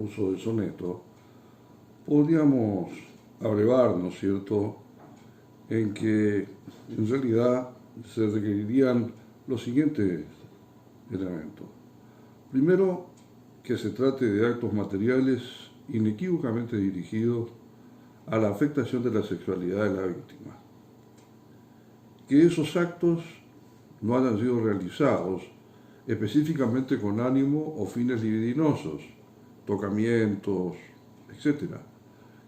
uso deshonesto, podríamos abrevar, ¿no es cierto?, en que en realidad se requerirían los siguientes elementos. Primero, que se trate de actos materiales inequívocamente dirigidos a la afectación de la sexualidad de la víctima. Que esos actos no hayan sido realizados específicamente con ánimo o fines libidinosos, tocamientos, etc.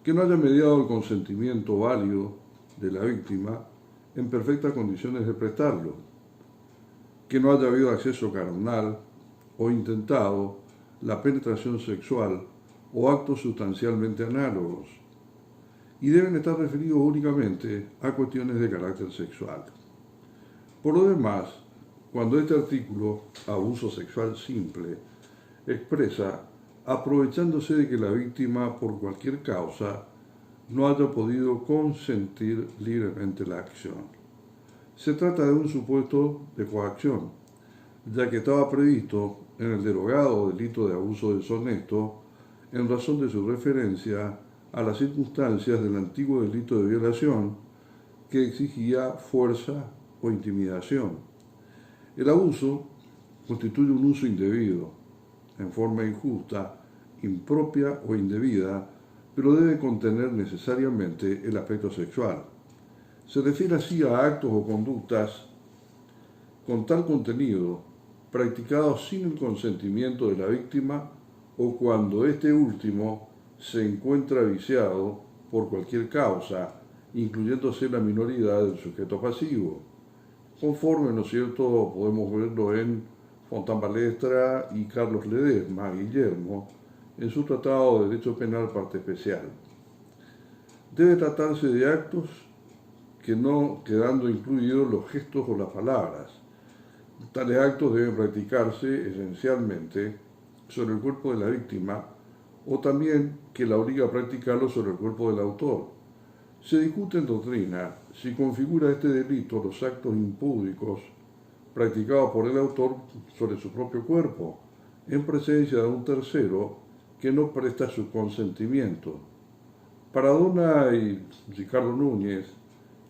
Que no haya mediado el consentimiento válido de la víctima en perfectas condiciones de prestarlo. Que no haya habido acceso carnal o intentado la penetración sexual o actos sustancialmente análogos. Y deben estar referidos únicamente a cuestiones de carácter sexual. Por lo demás, cuando este artículo, abuso sexual simple, expresa aprovechándose de que la víctima, por cualquier causa, no haya podido consentir libremente la acción. Se trata de un supuesto de coacción, ya que estaba previsto en el derogado delito de abuso deshonesto en razón de su referencia a las circunstancias del antiguo delito de violación que exigía fuerza o intimidación. El abuso constituye un uso indebido, en forma injusta, impropia o indebida, pero debe contener necesariamente el aspecto sexual. Se refiere así a actos o conductas con tal contenido practicados sin el consentimiento de la víctima o cuando este último se encuentra viciado por cualquier causa, incluyéndose la minoridad del sujeto pasivo. Conforme, ¿no es cierto?, podemos verlo en Fontán-Balestra y Carlos Ledesma, Guillermo, en su Tratado de Derecho Penal, parte especial. Debe tratarse de actos que no quedando incluidos los gestos o las palabras. Tales actos deben practicarse esencialmente sobre el cuerpo de la víctima o también que la obliga a practicarlo sobre el cuerpo del autor. Se discute en doctrina si configura este delito los actos impúdicos practicados por el autor sobre su propio cuerpo, en presencia de un tercero que no presta su consentimiento. Para Dona y Ricardo Núñez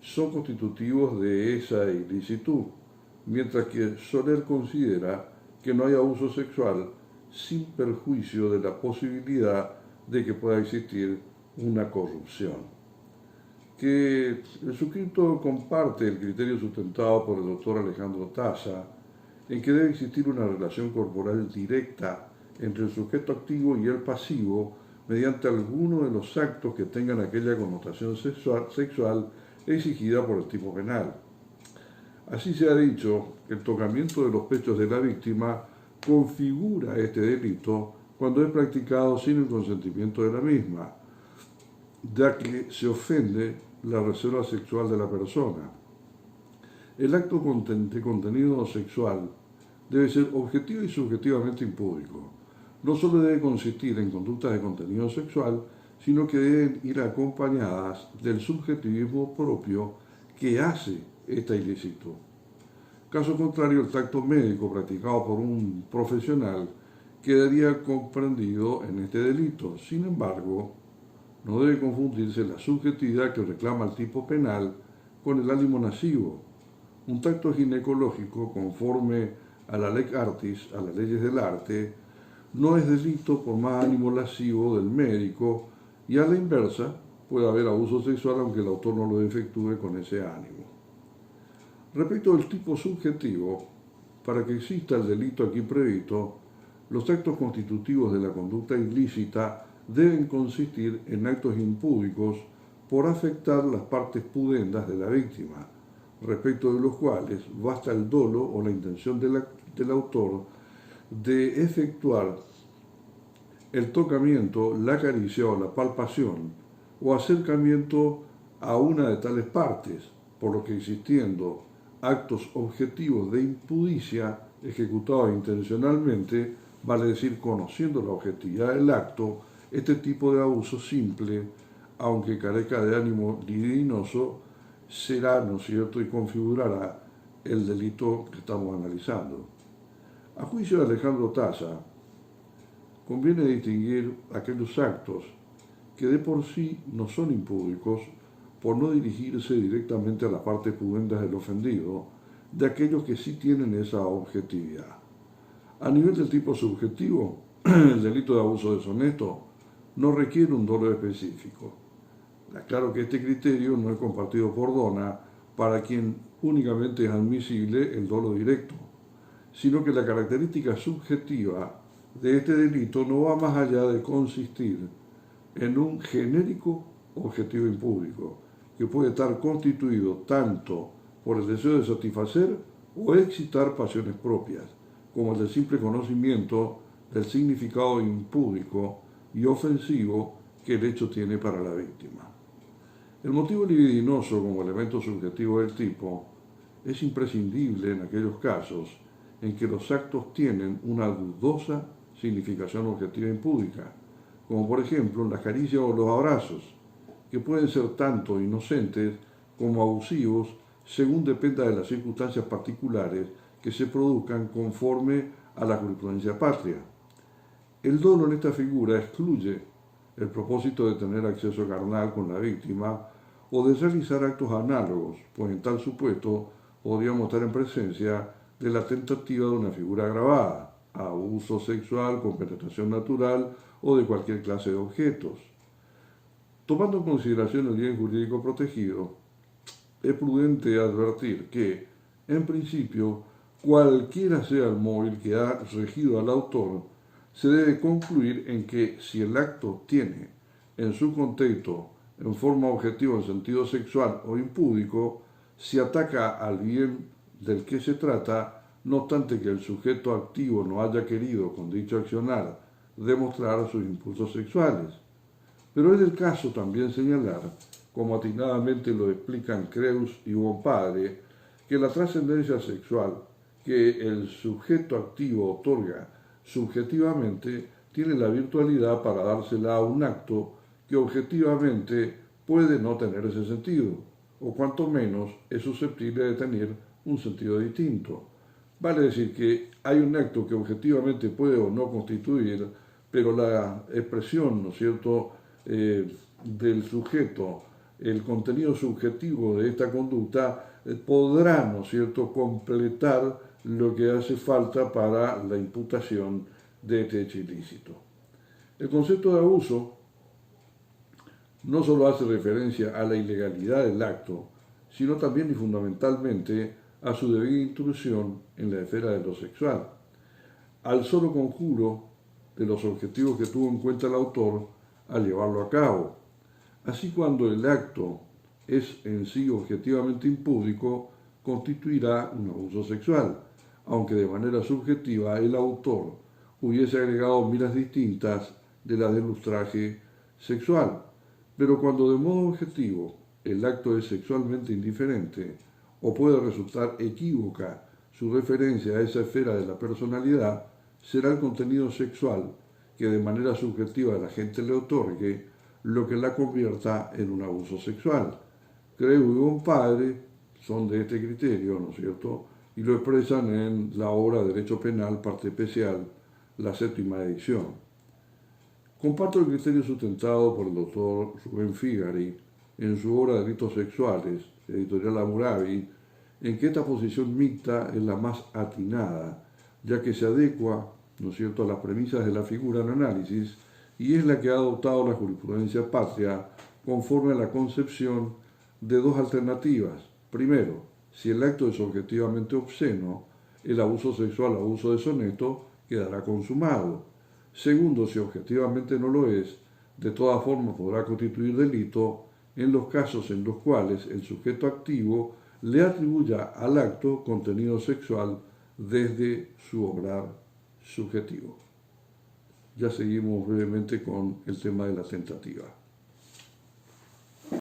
son constitutivos de esa ilicitud, mientras que Soler considera que no hay abuso sexual sin perjuicio de la posibilidad de que pueda existir una corrupción. Que el suscrito comparte el criterio sustentado por el doctor Alejandro Taza en que debe existir una relación corporal directa entre el sujeto activo y el pasivo mediante alguno de los actos que tengan aquella connotación sexual exigida por el tipo penal. Así se ha dicho que el tocamiento de los pechos de la víctima configura este delito cuando es practicado sin el consentimiento de la misma, ya que se ofende la reserva sexual de la persona. El acto de contenido sexual debe ser objetivo y subjetivamente impúdico. No solo debe consistir en conductas de contenido sexual, sino que deben ir acompañadas del subjetivismo propio que hace esta ilicitud. Caso contrario, el tacto médico practicado por un profesional quedaría comprendido en este delito. Sin embargo, no debe confundirse la subjetividad que reclama el tipo penal con el ánimo lascivo. Un tacto ginecológico, conforme a la ley artis, a las leyes del arte, no es delito por más ánimo lascivo del médico y a la inversa puede haber abuso sexual aunque el autor no lo efectúe con ese ánimo. Respecto del tipo subjetivo, para que exista el delito aquí previsto, los actos constitutivos de la conducta ilícita deben consistir en actos impúdicos por afectar las partes pudendas de la víctima, respecto de los cuales basta el dolo o la intención del autor de efectuar el tocamiento, la caricia o la palpación o acercamiento a una de tales partes, por lo que existiendo actos objetivos de impudicia ejecutados intencionalmente, vale decir conociendo la objetividad del acto, este tipo de abuso simple, aunque carezca de ánimo libidinoso, será, ¿no es cierto?, y configurará el delito que estamos analizando. A juicio de Alejandro Taza, conviene distinguir aquellos actos que de por sí no son impúdicos por no dirigirse directamente a las partes pudendas del ofendido, de aquellos que sí tienen esa objetividad. A nivel del tipo subjetivo, el delito de abuso deshonesto no requiere un dolo específico. Claro que este criterio no es compartido por Dona, para quien únicamente es admisible el dolo directo, sino que la característica subjetiva de este delito no va más allá de consistir en un genérico objetivo impúdico, que puede estar constituido tanto por el deseo de satisfacer o excitar pasiones propias, como el del simple conocimiento del significado impúdico y ofensivo que el hecho tiene para la víctima. El motivo libidinoso como elemento subjetivo del tipo es imprescindible en aquellos casos en que los actos tienen una dudosa significación objetiva impúdica, como por ejemplo las caricias o los abrazos, que pueden ser tanto inocentes como abusivos según dependa de las circunstancias particulares que se produzcan conforme a la jurisprudencia patria. El dolo en esta figura excluye el propósito de tener acceso carnal con la víctima o de realizar actos análogos, pues en tal supuesto podríamos estar en presencia de la tentativa de una figura agravada, abuso sexual con penetración natural o de cualquier clase de objetos. Tomando en consideración el bien jurídico protegido, es prudente advertir que, en principio, cualquiera sea el móvil que ha regido al autor, se debe concluir en que si el acto tiene en su contexto, en forma objetiva en sentido sexual o impúdico, se ataca al bien del que se trata, no obstante que el sujeto activo no haya querido con dicho accionar demostrar sus impulsos sexuales. Pero es del caso también señalar, como atinadamente lo explican Creus y Bonpadre, que la trascendencia sexual que el sujeto activo otorga subjetivamente tiene la virtualidad para dársela a un acto que objetivamente puede no tener ese sentido, o cuanto menos es susceptible de tener un sentido distinto. Vale decir que hay un acto que objetivamente puede o no constituir, pero la expresión, ¿no es cierto?, del sujeto, el contenido subjetivo de esta conducta podrá, ¿no es cierto?, completar lo que hace falta para la imputación de este hecho ilícito. El concepto de abuso no solo hace referencia a la ilegalidad del acto, sino también y fundamentalmente a su debida intrusión en la esfera de lo sexual, al solo conjuro de los objetivos que tuvo en cuenta el autor al llevarlo a cabo. Así, cuando el acto es en sí objetivamente impúdico, constituirá un abuso sexual, aunque de manera subjetiva el autor hubiese agregado miras distintas de las del ultraje sexual. Pero cuando de modo objetivo el acto es sexualmente indiferente o puede resultar equívoca su referencia a esa esfera de la personalidad, será el contenido sexual que de manera subjetiva la gente le otorgue lo que la convierta en un abuso sexual. Creus y Bonpadre son de este criterio, ¿no es cierto?, y lo expresan en la obra Derecho Penal, parte especial, la 7ª edición. Comparto el criterio sustentado por el doctor Rubén Figari en su obra Delitos Sexuales, editorial Hammurabi, en que esta posición mixta es la más atinada, ya que se adecua, ¿no es cierto?, a las premisas de la figura en análisis y es la que ha adoptado la jurisprudencia patria conforme a la concepción de dos alternativas. Primero, si el acto es objetivamente obsceno, el abuso sexual o abuso deshonesto quedará consumado. Segundo, si objetivamente no lo es, de todas formas podrá constituir delito en los casos en los cuales el sujeto activo le atribuya al acto contenido sexual desde su obrar subjetivo. Ya seguimos brevemente con el tema de la tentativa.